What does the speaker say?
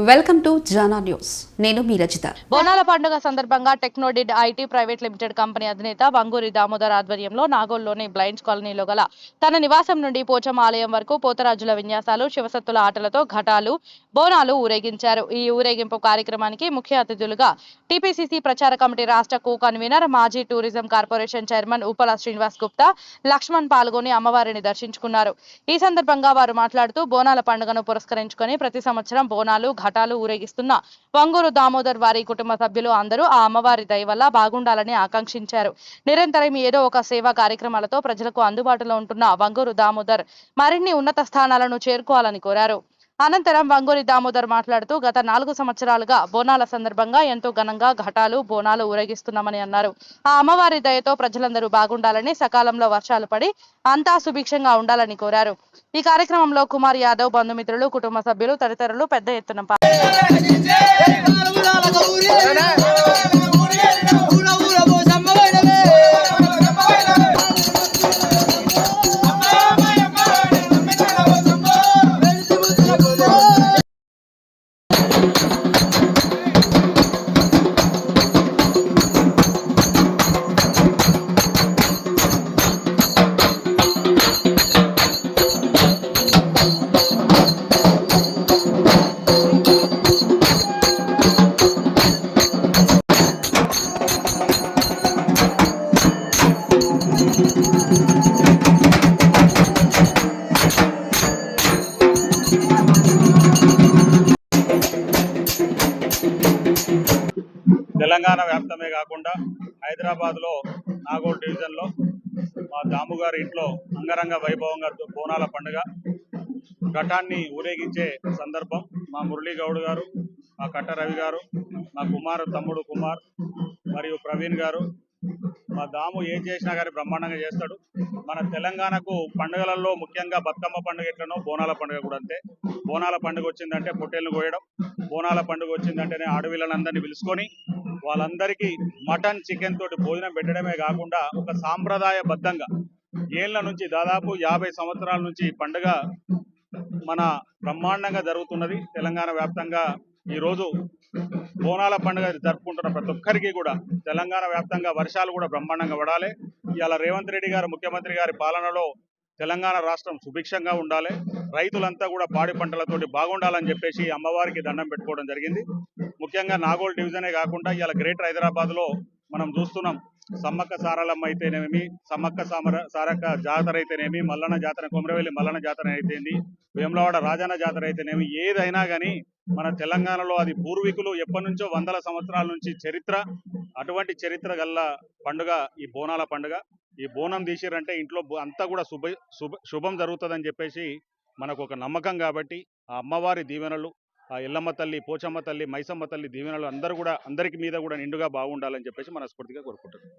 Welcome to Jana news. నేను మీ రచిత. బోనాల పండుగ సందర్భంగా టెక్నోడిడ్ ఐటీ ప్రైవేట్ లిమిటెడ్ కంపెనీ అధినేత వంగూరి దామోదర్ ఆధ్వర్యంలో నాగోల్లోని బ్లైండ్స్ కాలనీలో గల తన నివాసం నుండి పోచమ్మ ఆలయం వరకు పోతరాజుల విన్యాసాలు, శివసత్తుల ఆటలతో ఘటాలు, బోనాలు ఊరేగించారు. ఈ ఊరేగింపు కార్యక్రమానికి ముఖ్య అతిథులుగా టీపీసీసీ ప్రచార కమిటీ రాష్ట్ర కో కన్వీనర్, మాజీ tourism corporation chairman Upala Srinivas Gupta, Laxman పాల్గొని అమ్మవారిని దర్శించుకున్నారు. ఈ సందర్భంగా వారు మాట్లాడుతూ బోనాల పండుగను పురస్కరించుకొని ప్రతి సంవత్సరం బోనాలు, ఘటాలు ఊరేగిస్తున్న వంగూరు దామోదర్ వారి కుటుంబ సభ్యులు అందరూ ఆ అమ్మవారి దయ వల్ల బాగుండాలని ఆకాంక్షించారు. నిరంతరం ఏదో ఒక సేవా కార్యక్రమాలతో ప్రజలకు అందుబాటులో ఉంటున్న వంగూరు దామోదర్ మరిన్ని ఉన్నత స్థానాలను చేరుకోవాలని కోరారు. అనంతరం వంగూరి దామోదర్ మాట్లాడుతూ గత 4 సంవత్సరాలుగా బోనాల సందర్భంగా ఎంతో ఘనంగా ఘటాలు, బోనాలు ఊరేగిస్తున్నామని అన్నారు. ఆ అమ్మవారి దయతో ప్రజలందరూ బాగుండాలని, సకాలంలో వర్షాలు పడి అంతా సుభిక్షంగా ఉండాలని కోరారు. ఈ కార్యక్రమంలో కుమార్ యాదవ్, బంధుమిత్రులు, కుటుంబ సభ్యులు తదితరులు పెద్ద ఎత్తున తెలంగాణ వ్యాప్తమే కాకుండా హైదరాబాద్లో నాగోల్ డివిజన్లో మా దాము గారి ఇంట్లో అంగరంగ వైభవంగా బోనాల పండుగ ఘటాన్ని ఊరేగించే సందర్భం మా మురళీ గౌడ్ గారు, మా కట్ట రవి గారు, మా తమ్ముడు కుమార్ మరియు ప్రవీణ్ గారు, మా దాము ఏం చేసినా కానీ బ్రహ్మాండంగా చేస్తాడు. మన తెలంగాణకు పండుగలలో ముఖ్యంగా బతుకమ్మ పండుగ ఎట్లనో బోనాల పండుగ కూడా అంతే. బోనాల పండుగ వచ్చిందంటే పొట్టేళ్ళు కోయడం, బోనాల పండుగ వచ్చిందంటేనే ఆడవిళ్ళనందరినీ పిలుచుకొని వాళ్ళందరికీ మటన్, చికెన్ తోటి భోజనం పెట్టడమే కాకుండా ఒక సాంప్రదాయబద్ధంగా ఏళ్ల నుంచి దాదాపు 50 సంవత్సరాల నుంచి ఈ పండుగ మన బ్రహ్మాండంగా జరుగుతున్నది. తెలంగాణ వ్యాప్తంగా ఈరోజు బోనాల పండుగ జరుపుకుంటున్న ప్రతి ఒక్కరికి కూడా తెలంగాణ వ్యాప్తంగా వర్షాలు కూడా బ్రహ్మాండంగా పడాలి. ఇవాళ రేవంత్ రెడ్డి గారు ముఖ్యమంత్రి గారి పాలనలో తెలంగాణ రాష్ట్రం సుభిక్షంగా ఉండాలి, రైతులంతా కూడా పాడి పంటలతోటి బాగుండాలని చెప్పేసి అమ్మవారికి దండం పెట్టుకోవడం జరిగింది. ముఖ్యంగా నాగోల్ డివిజనే కాకుండా ఇవాళ గ్రేటర్ హైదరాబాద్లో మనం చూస్తున్నాం. సమ్మక్క సారలమ్మ అయితేనేమి, సమ్మక్క సారక్క జాతర అయితేనేమి, మల్లన్న జాతర, కొమరవెల్లి మల్లన్న జాతర అయితేంది, వేములవాడ రాజన్న జాతర అయితేనేమి, ఏదైనా కానీ మన తెలంగాణలో అది పూర్వీకులు ఎప్పటి నుంచో వందల సంవత్సరాల నుంచి చరిత్ర, అటువంటి చరిత్ర గల్ల పండుగ ఈ బోనాల పండుగ. ఈ బోనం తీసిరంటే ఇంట్లో అంతా కూడా శుభం జరుగుతుందని చెప్పేసి మనకు ఒక నమ్మకం. కాబట్టి ఆ అమ్మవారి దీవెనలు, ఆ ఎల్లమ్మ తల్లి, పోచమ్మ తల్లి, మైసమ్మ తల్లి దీవెనలు అందరికీ మీద కూడా నిండుగా బాగుండాలని చెప్పేసి మనస్ఫూర్తిగా కోరుకుంటున్నాం.